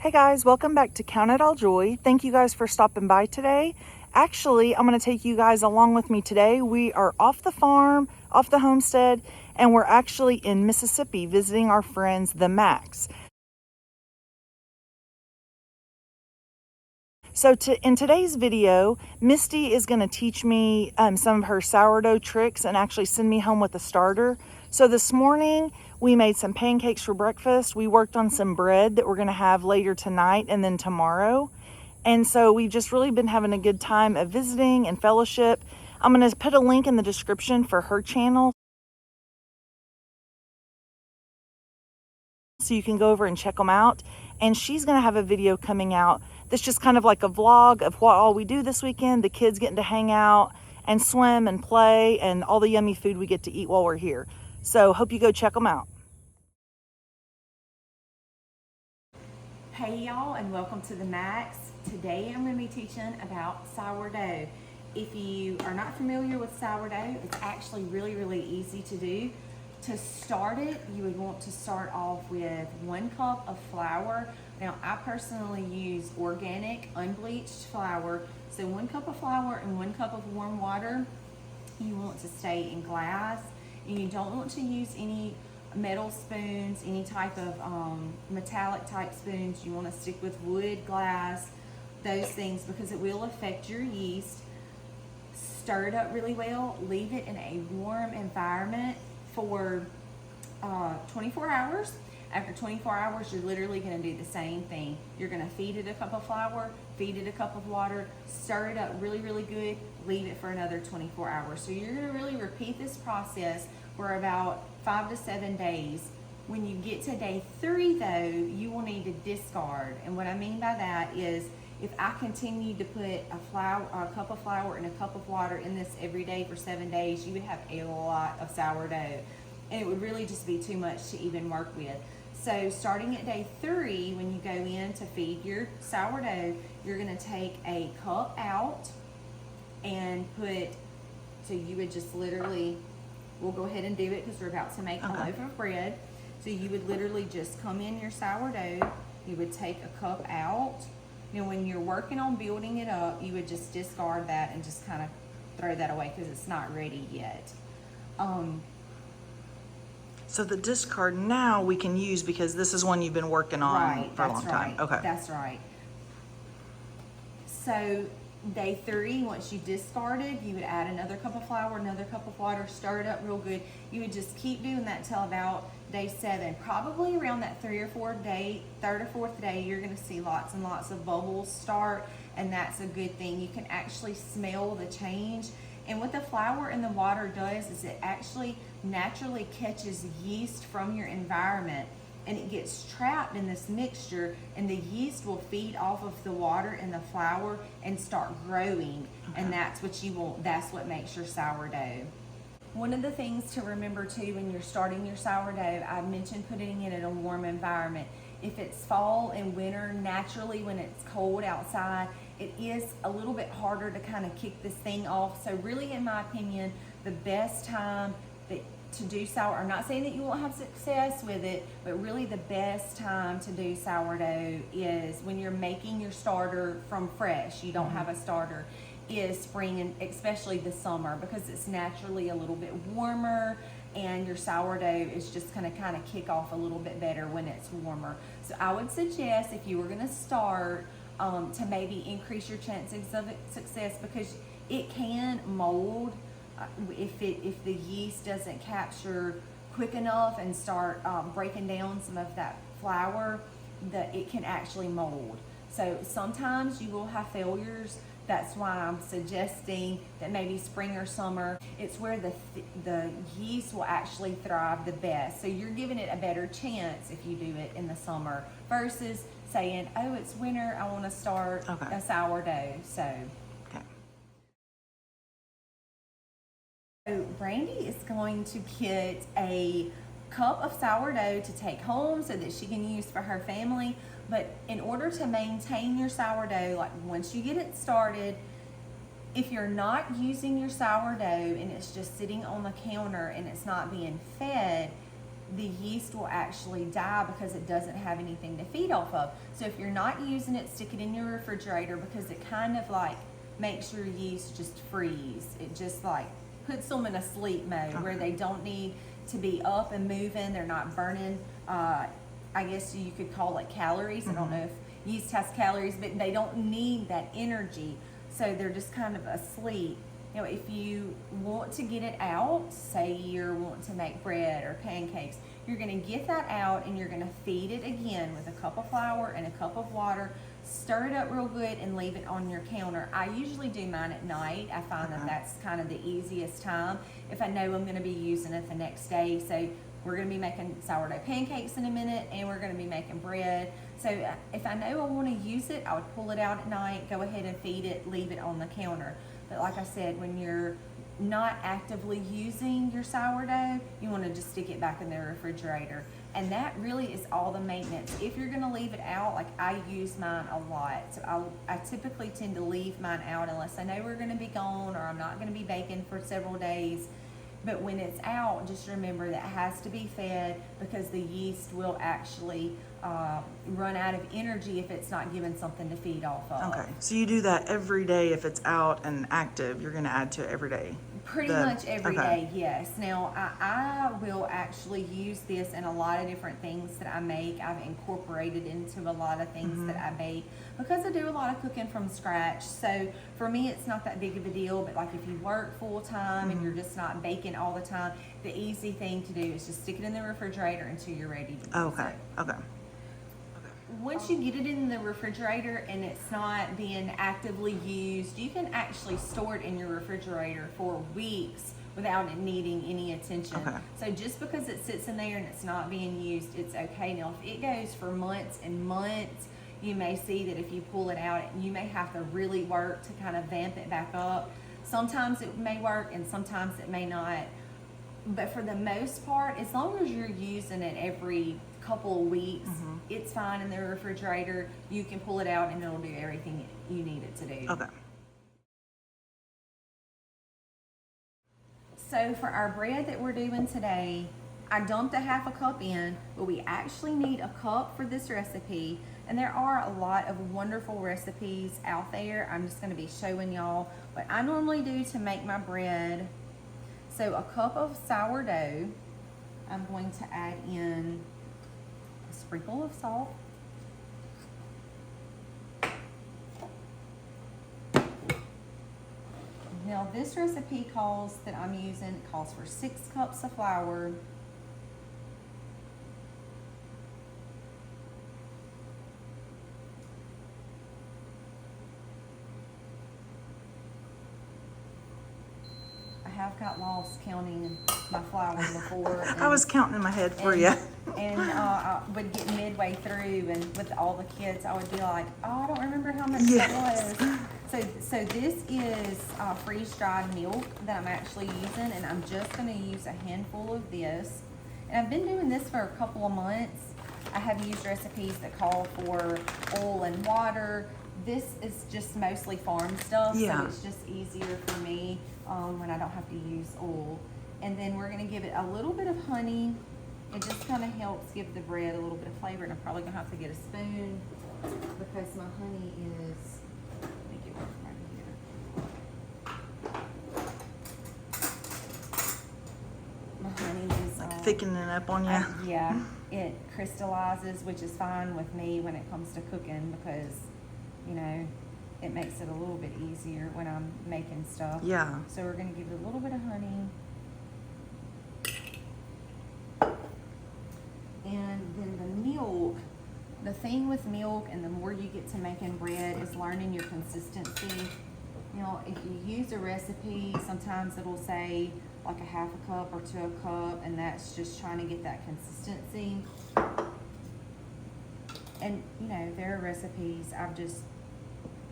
Hey guys, welcome back to Count It All Joy. Thank you guys for stopping by today. Actually, I'm going to take you guys along with me today. We are off the farm, off the homestead, and we're actually in Mississippi visiting our friends, the Macs. So in today's video, Misty is going to teach me some of her sourdough tricks and actually send me home with a starter. So this morning, we made some pancakes for breakfast. We worked on some bread that we're going to have later tonight and then tomorrow. And so we've just really been having a good time of visiting and fellowship. I'm going to put a link in the description for her channel, so you can go over and check them out. And she's going to have a video coming out that's just kind of like a vlog of what all we do this weekend, the kids getting to hang out and swim and play, and all the yummy food we get to eat while we're here. So hope you go check them out. Hey y'all, and welcome to the Max. Today I'm going to be teaching about sourdough. If you are not familiar with sourdough, it's actually really easy to do. To start it, you would want to start off with 1 cup of flour. Now, I personally use organic, unbleached flour. So 1 cup of flour and 1 cup of warm water. You want to stay in glass, and you don't want to use any metal spoons, any type of metallic type spoons. You want to stick with wood, glass, those things, because it will affect your yeast. Stir it up really well. Leave it in a warm environment for 24 hours. After 24 hours, you're literally going to do the same thing. You're going to feed it a cup of flour, feed it a cup of water, stir it up really good, leave it for another 24 hours. So you're going to really repeat this process for about 5 to 7 days. When you get to day 3 though, you will need to discard. And what I mean by that is, if I continue to put a cup of flour and a cup of water in this every day for 7 days, you would have a lot of sourdough. And it would really just be too much to even work with. So starting at day 3, when you go in to feed your sourdough, you're gonna take a cup out and put, so you would just literally, we'll go ahead and do it because we're about to make a loaf of bread. So you would literally just come in your sourdough, you would take a cup out. You know, when you're working on building it up, you would just discard that and just kind of throw that away because it's not ready yet. So the discard now we can use because this is one you've been working on for a long time. Okay. That's right. So day 3, once you discarded, you would add another cup of flour, another cup of water, stir it up real good. You would just keep doing that till about day 7. Probably around that 3rd or 4th day, you're going to see lots and lots of bubbles start, and that's a good thing. You can actually smell the change. And what the flour and the water does is it actually naturally catches yeast from your environment, and it gets trapped in this mixture, and the yeast will feed off of the water and the flour and start growing. And that's what you want. That's what makes your sourdough. One of the things to remember too when you're starting your sourdough, I mentioned putting it in a warm environment. If it's fall and winter, naturally when it's cold outside, it is a little bit harder to kind of kick this thing off. So really, in my opinion, the best time to do sourdough, I'm not saying that you won't have success with it, but really the best time to do sourdough is when you're making your starter from fresh. You don't have a starter. Is spring, and especially the summer, because it's naturally a little bit warmer, and your sourdough is just going to kind of kick off a little bit better when it's warmer. So I would suggest, if you were going to start, to maybe increase your chances of success, because it can mold if the yeast doesn't capture quick enough and start breaking down some of that flour, that it can actually mold. So sometimes you will have failures. That's why I'm suggesting that maybe spring or summer, it's where the yeast will actually thrive the best. So you're giving it a better chance if you do it in the summer versus saying, oh, it's winter, I want to start a sourdough. So Brandy is going to get a cup of sourdough to take home so that she can use for her family. But in order to maintain your sourdough, like once you get it started, if you're not using your sourdough and it's just sitting on the counter and it's not being fed, the yeast will actually die because it doesn't have anything to feed off of. So if you're not using it, stick it in your refrigerator, because it kind of like makes your yeast just freeze. It just like puts them in a sleep mode where they don't need to be up and moving. They're not burning, I guess you could call it calories. I don't know if yeast has calories, but they don't need that energy. So they're just kind of asleep. You know, if you want to get it out, say you're wanting to make bread or pancakes, you're going to get that out and you're going to feed it again with a cup of flour and a cup of water. Stir it up real good and leave it on your counter. I usually do mine at night. I find that that's kind of the easiest time if I know I'm going to be using it the next day. So we're going to be making sourdough pancakes in a minute, and we're going to be making bread. So if I know I want to use it, I would pull it out at night, go ahead and feed it, leave it on the counter. But like I said, when you're not actively using your sourdough, you want to just stick it back in the refrigerator. And that really is all the maintenance. If you're going to leave it out, like I use mine a lot. So I typically tend to leave mine out unless I know we're going to be gone or I'm not going to be baking for several days. But when it's out, just remember that it has to be fed, because the yeast will actually run out of energy if it's not given something to feed off of. Okay, so you do that every day. If it's out and active, you're going to add to it every day. Pretty much every day, yes. Now, I will actually use this in a lot of different things that I make. I've incorporated into a lot of things that I bake, because I do a lot of cooking from scratch. So for me, it's not that big of a deal. But like if you work full time and you're just not baking all the time, the easy thing to do is just stick it in the refrigerator until you're ready to use it. Okay. Once you get it in the refrigerator and it's not being actively used, you can actually store it in your refrigerator for weeks without it needing any attention. So just because it sits in there and it's not being used, it's okay. Now, if it goes for months and months, you may see that if you pull it out, you may have to really work to kind of vamp it back up. Sometimes it may work and sometimes it may not. But for the most part, as long as you're using it every couple of weeks, it's fine in the refrigerator. You can pull it out and it'll do everything you need it to do. Okay. So for our bread that we're doing today, I dumped a half a cup in, but we actually need a cup for this recipe. And there are a lot of wonderful recipes out there. I'm just going to be showing y'all what I normally do to make my bread. So a cup of sourdough, I'm going to add in a sprinkle of salt, now this recipe calls for 6 cups of flour, I have got lost counting my flour before. I was counting in my head for you. And I would get midway through, and with all the kids, I would be like, oh, I don't remember how much that was. So this is freeze-dried milk that I'm actually using, and I'm just going to use a handful of this. And I've been doing this for a couple of months. I have used recipes that call for oil and water. This is just mostly farm stuff, so it's just easier for me when I don't have to use oil. And then we're going to give it a little bit of honey. It just kind of helps give the bread a little bit of flavor. And I'm probably going to have to get a spoon because my honey is, let me get one right here. My honey is Like thickening it up on you. Yeah, it crystallizes, which is fine with me when it comes to cooking, because, you know, it makes it a little bit easier when I'm making stuff. Yeah. So we're going to give it a little bit of honey. And then the milk, the thing with milk and the more you get to making bread is learning your consistency. You know, if you use a recipe, sometimes it'll say like a half a cup or to a cup, and that's just trying to get that consistency. And, you know, there are recipes, I've just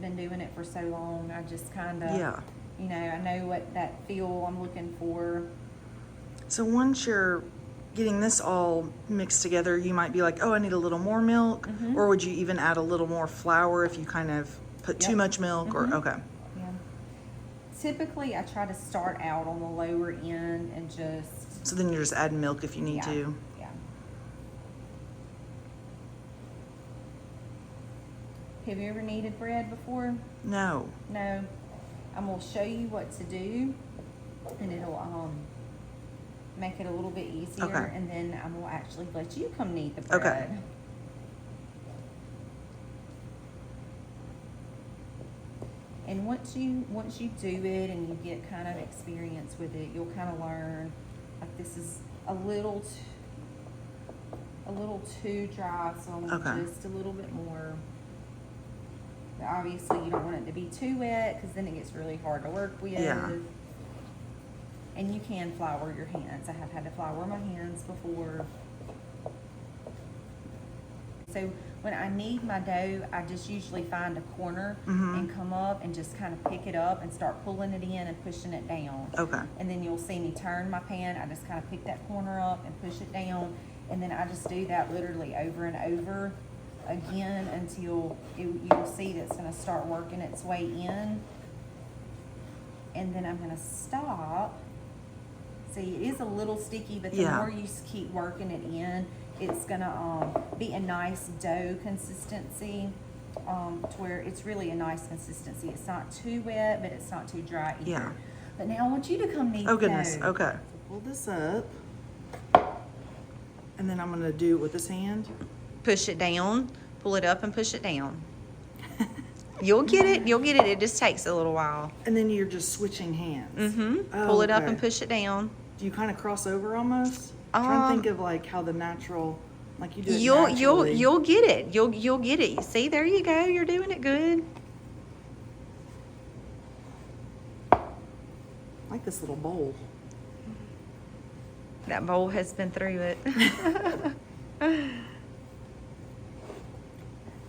been doing it for so long, I just kind of, you know, I know what that feel I'm looking for. So once you're getting this all mixed together, you might be like, oh, I need a little more milk, or would you even add a little more flour if you kind of put too much milk, or okay. Yeah. Typically, I try to start out on the lower end and just. So then you're just adding milk if you need to. Yeah. Have you ever kneaded bread before? No. No. I'm gonna show you what to do, and it'll make it a little bit easier. Okay. And then I'm gonna actually let you come knead the bread. Okay. And once you do it and you get kind of experience with it, you'll kind of learn like this is a little too dry, so I'm Okay. just a little bit more. But obviously, you don't want it to be too wet because then it gets really hard to work with. Yeah. And you can flour your hands. I have had to flour my hands before. So when I knead my dough, I just usually find a corner and come up and just kind of pick it up and start pulling it in and pushing it down. Okay. And then you'll see me turn my pan. I just kind of pick that corner up and push it down. And then I just do that literally over and over again until you'll see that it's going to start working its way in. And then I'm going to stop. See, it is a little sticky, but the more you keep working it in, it's going to be a nice dough consistency to where it's really a nice consistency. It's not too wet, but it's not too dry either. Yeah. But now I want you to come knead Oh, the goodness. dough. Okay. Pull this up. And then I'm going to do it with this hand. Push it down, pull it up and push it down. You'll get it. You'll get it. It just takes a little while. And then you're just switching hands. Oh, Pull it up okay. and push it down. Do you kind of cross over almost? I'm trying to think of like how the natural, like you do it You'll get it. You'll get it. See, there you go. You're doing it good. I like this little bowl. That bowl has been through it.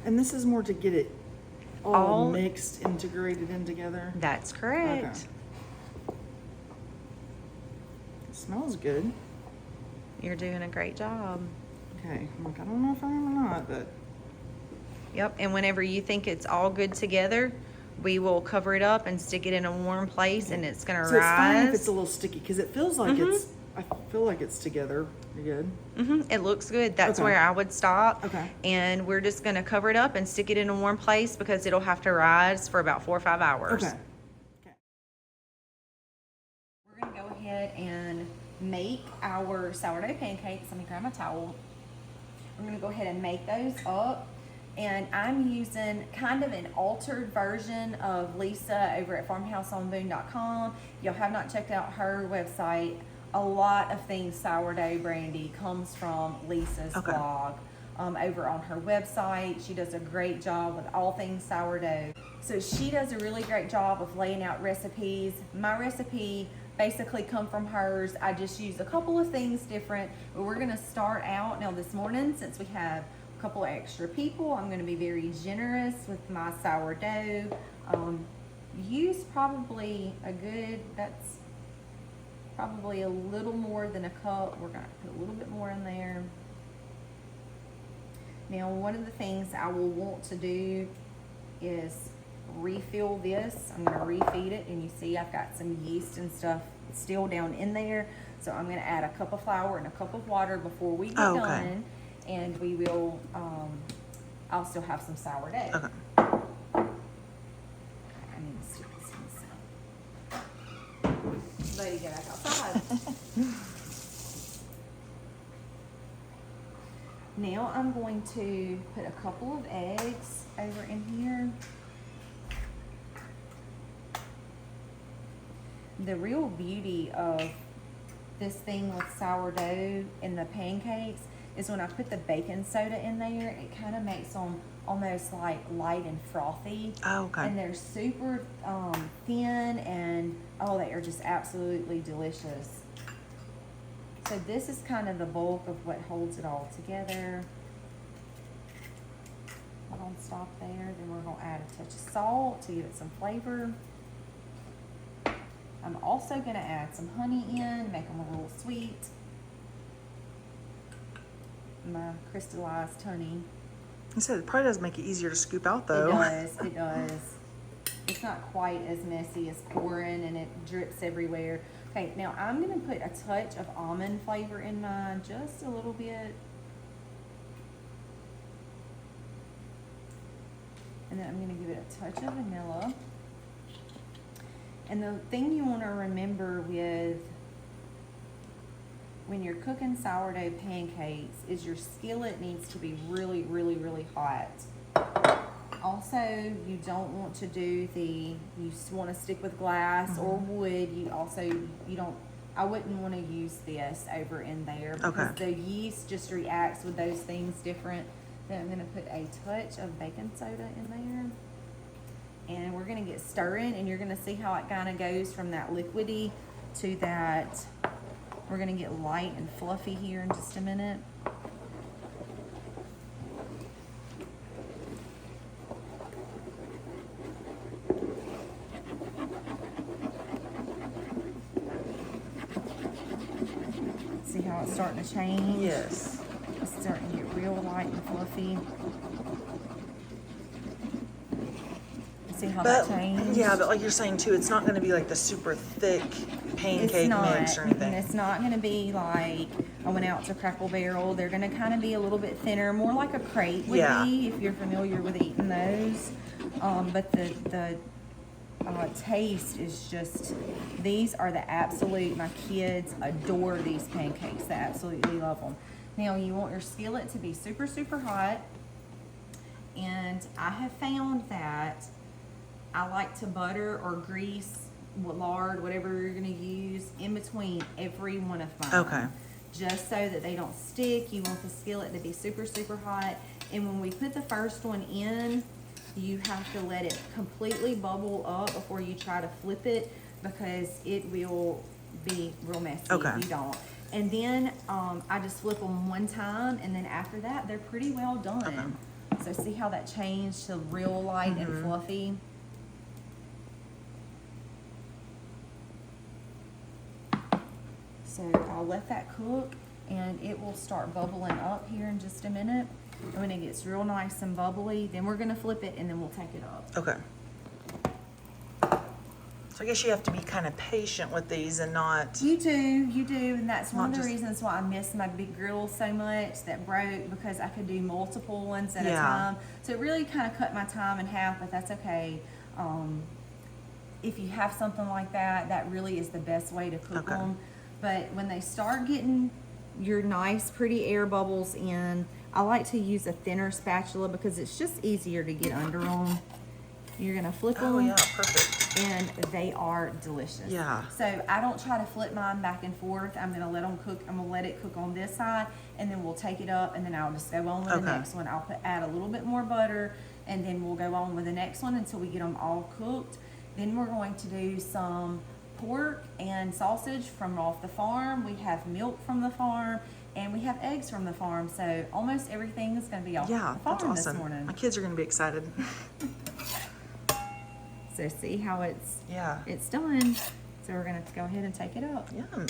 And this is more to get it all mixed, integrated in together. That's correct. Okay. It smells good. You're doing a great job. Okay. I'm like, I don't know if I am or not, but. Yep. And whenever you think it's all good together, we will cover it up and stick it in a warm place, and it's going to rise. So it's fine if it's a little sticky because it feels like I feel like it's together. You're good. It looks good. That's where I would stop. Okay. And we're just going to cover it up and stick it in a warm place because it'll have to rise for about 4 or 5 hours. Okay. We're going to go ahead and make our sourdough pancakes. Let me grab my towel. We're going to go ahead and make those up. And I'm using kind of an altered version of Lisa over at farmhouseonboone.com. If y'all have not checked out her website, a lot of things sourdough brandy comes from Lisa's blog over on her website. She does a great job with all things sourdough. So she does a really great job of laying out recipes. My recipe basically come from hers. I just use a couple of things different, but we're gonna start out now this morning. Since we have a couple of extra people, I'm gonna be very generous with my sourdough. Use probably that's probably a little more than a cup. We're gonna put a little bit more in there. Now, one of the things I will want to do is refill this. I'm gonna refeed it, and you see I've got some yeast and stuff still down in there. So I'm gonna add a cup of flour and a cup of water before we get done, and we will, I'll still have some sourdough. Okay. I need to stick this in. Lady, get back outside. Now I'm going to put a couple of eggs over in here. The real beauty of this thing with sourdough and the pancakes is when I put the baking soda in there, it kind of makes them almost like light and frothy. Oh, okay. And they're super thin, and oh, they are just absolutely delicious. So this is kind of the bulk of what holds it all together. I'm gonna stop there. Then we're gonna add a touch of salt to give it some flavor. I'm also gonna add some honey in, make them a little sweet. My crystallized honey. You said it probably does make it easier to scoop out though. It does, it does. It's not quite as messy as pouring, and it drips everywhere. Okay, now I'm gonna put a touch of almond flavor in mine, just a little bit. And then I'm gonna give it a touch of vanilla. And the thing you wanna remember with when you're cooking sourdough pancakes is your skillet needs to be really, really, really hot. Also, you don't want to do you want to stick with glass or wood. I wouldn't want to use this over in there because the yeast just reacts with those things different. Then I'm going to put a touch of baking soda in there. And we're going to get stirring, and you're going to see how it kind of goes from that liquidy to that. We're going to get light and fluffy here in just a minute. See how it's starting to change? Yes. It's starting to get real light and fluffy. See how that changed? Yeah, but like you're saying too, it's not going to be like the super thick pancake mix or anything. It's not going to be like I went out to Crackle Barrel. They're going to kind of be a little bit thinner, more like a crepe would be if you're familiar with eating those. But the taste is just, these are the absolute, my kids adore these pancakes. They absolutely love them. Now you want your skillet to be super, super hot. And I have found that I like to butter or grease, lard, whatever you're going to use, in between every one of mine. Okay. Just so that they don't stick. You want the skillet to be super, super hot. And when we put the first one in, you have to let it completely bubble up before you try to flip it, because it will be real messy if you don't. And then I just flip them one time, and then after that, they're pretty well done. So see how that changed to real light and fluffy? So I'll let that cook, and it will start bubbling up here in just a minute. And when it gets real nice and bubbly, then we're gonna flip it, and then we'll take it up. Okay. So I guess you have to be kind of patient with these and not... You do, and that's one of the reasons why I miss my big grill so much that broke, because I could do multiple ones at a time. So it really kind of cut my time in half, but that's okay. If you have something like that, that really is the best way to cook them. But when they start getting your nice, pretty air bubbles in, I like to use a thinner spatula because it's just easier to get under them. You're gonna flip them. Oh yeah, perfect. And they are delicious. Yeah. So I don't try to flip mine back and forth. I'm gonna let them cook. I'm gonna let it cook on this side, and then we'll take it up, and then I'll just go on with the next one. I'll add a little bit more butter, and then we'll go on with the next one until we get them all cooked. Then we're going to do some pork and sausage from off the farm. We have milk from the farm, and we have eggs from the farm. So almost everything is going to be off the farm that's awesome. this morning. My kids are going to be excited. So see how it's done. So we're going to go ahead and take it up. Yum.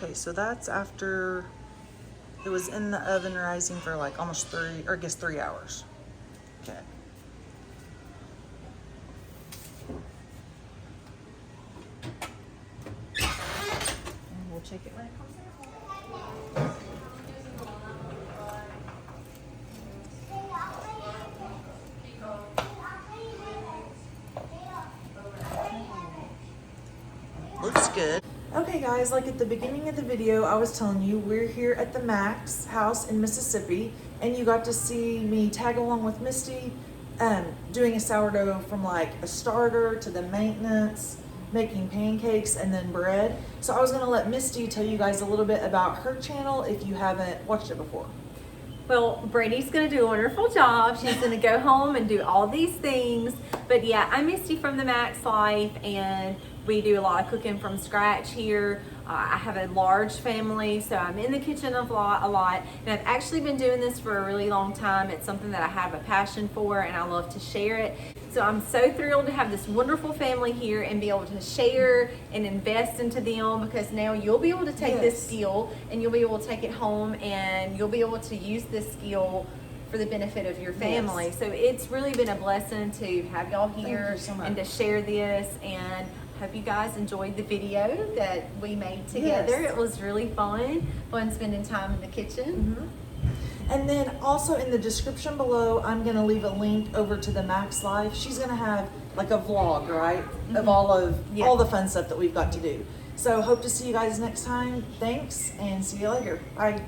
Okay, so that's after It was in the oven rising for like almost 3 hours. Okay. And we'll check it when it comes out. Looks good. Okay guys, like at the beginning of the video, I was telling you we're here at the Max house in Mississippi, and you got to see me tag along with Misty doing a sourdough from like a starter to the maintenance, making pancakes and then bread. So I was gonna let Misty tell you guys a little bit about her channel if you haven't watched it before. Well, Brady's going to do a wonderful job. She's going to go home and do all these things. But yeah, I'm Misty from the Max Life, and we do a lot of cooking from scratch here. I have a large family, so I'm in the kitchen a lot. And I've actually been doing this for a really long time. It's something that I have a passion for, and I love to share it. So I'm so thrilled to have this wonderful family here and be able to share and invest into them, because now you'll be able to take this skill and you'll be able to take it home, and you'll be able to use this skill for the benefit of your family. So it's really been a blessing to have y'all here and to share this, and hope you guys enjoyed the video that we made together. It was really fun spending time in the kitchen. And then also in the description below, I'm gonna leave a link over to the Max Life. She's gonna have like a vlog, right? Of all the fun stuff that we've got to do. So hope to see you guys next time. Thanks, and see you later. Bye.